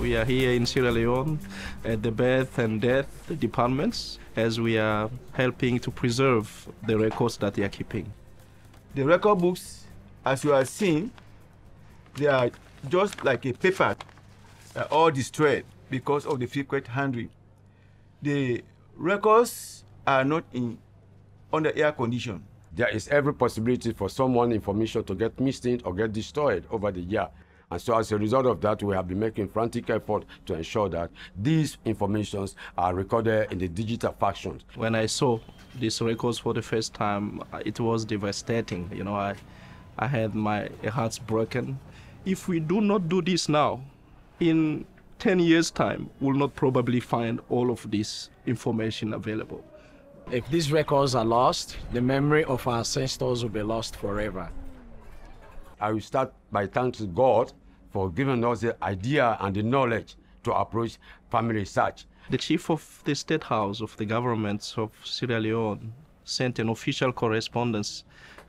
We are here in Sierra Leone at the birth and death departments as we are helping to preserve the records that they are keeping. The record books, as you are seeing, they are just like a paper, all destroyed because of the frequent handling. The records are not under air condition. There is every possibility for someone's information to get missing or get destroyed over the year. And so as a result of that, we have been making frantic effort to ensure that these informations are recorded in the digital fashion. When I saw these records for the first time, it was devastating. You know, I had my heart broken. If we do not do this now, in 10 years' time, we'll not probably find all of this information available. If these records are lost, the memory of our ancestors will be lost forever. I will start by thanking God for giving us the idea and the knowledge to approach family research. The chief of the State House of the government of Sierra Leone sent an official correspondence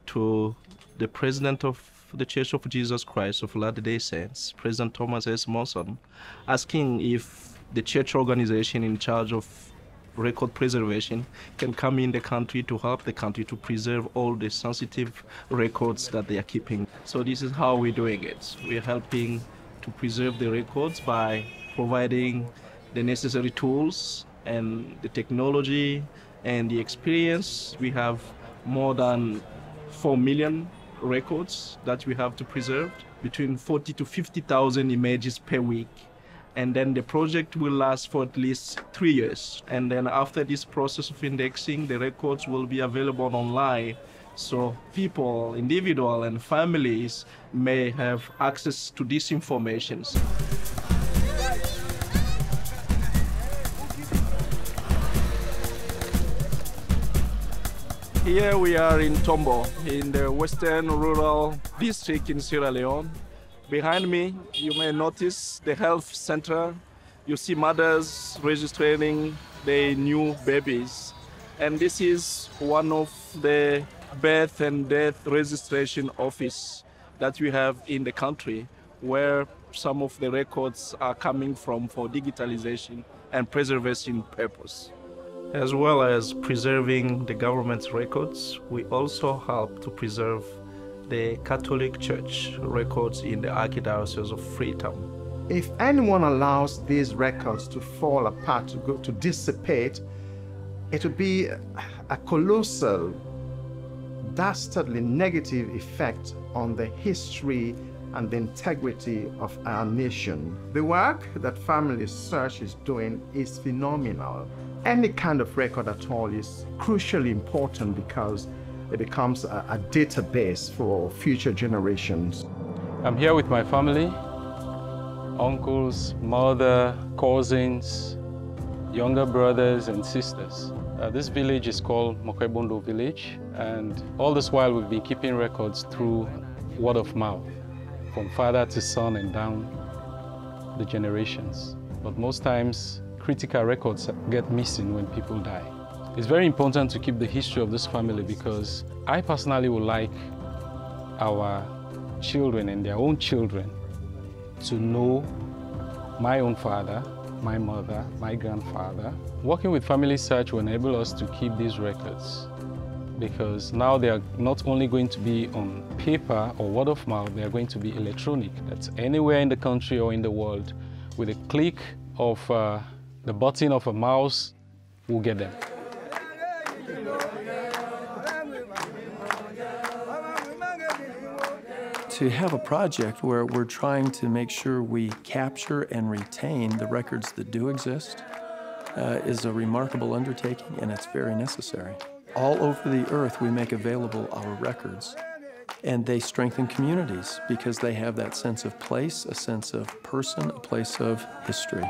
to the president of the Church of Jesus Christ of Latter-day Saints, President Thomas S. Monson, asking if the church organization in charge of record preservation can come in the country to help the country to preserve all the sensitive records that they are keeping. So this is how we're doing it. We're helping to preserve the records by providing the necessary tools and the technology and the experience. We have more than 4 million records that we have to preserve, between 40 to 50,000 images per week. And then the project will last for at least 3 years. And then after this process of indexing, the records will be available online. So people, individuals and families may have access to this information. Here we are in Tombo, in the Western Rural District in Sierra Leone. Behind me, you may notice the health center. You see mothers registering their new babies. And this is one of the birth and death registration office that we have in the country, where some of the records are coming from for digitalization and preservation purpose. As well as preserving the government's records, we also help to preserve the Catholic Church records in the Archdiocese of Freetown. If anyone allows these records to fall apart, to dissipate, it would be a colossal, dastardly negative effect on the history and the integrity of our nation. The work that Family Research is doing is phenomenal. Any kind of record at all is crucially important because it becomes a database for future generations. I'm here with my family, uncles, mother, cousins, younger brothers and sisters. This village is called Mokwebondo village, and all this while we've been keeping records through word of mouth, from father to son and down the generations. But most times, critical records get missing when people die. It's very important to keep the history of this family because I personally would like our children and their own children to know my own father, my mother, my grandfather. Working with Family Research will enable us to keep these records because now they are not only going to be on paper or word of mouth, they are going to be electronic. That's anywhere in the country or in the world. With a click of the button of a mouse, we'll get them. To have a project where we're trying to make sure we capture and retain the records that do exist is a remarkable undertaking, and it's very necessary. All over the earth, we make available our records, and they strengthen communities because they have that sense of place, a sense of person, a place of history.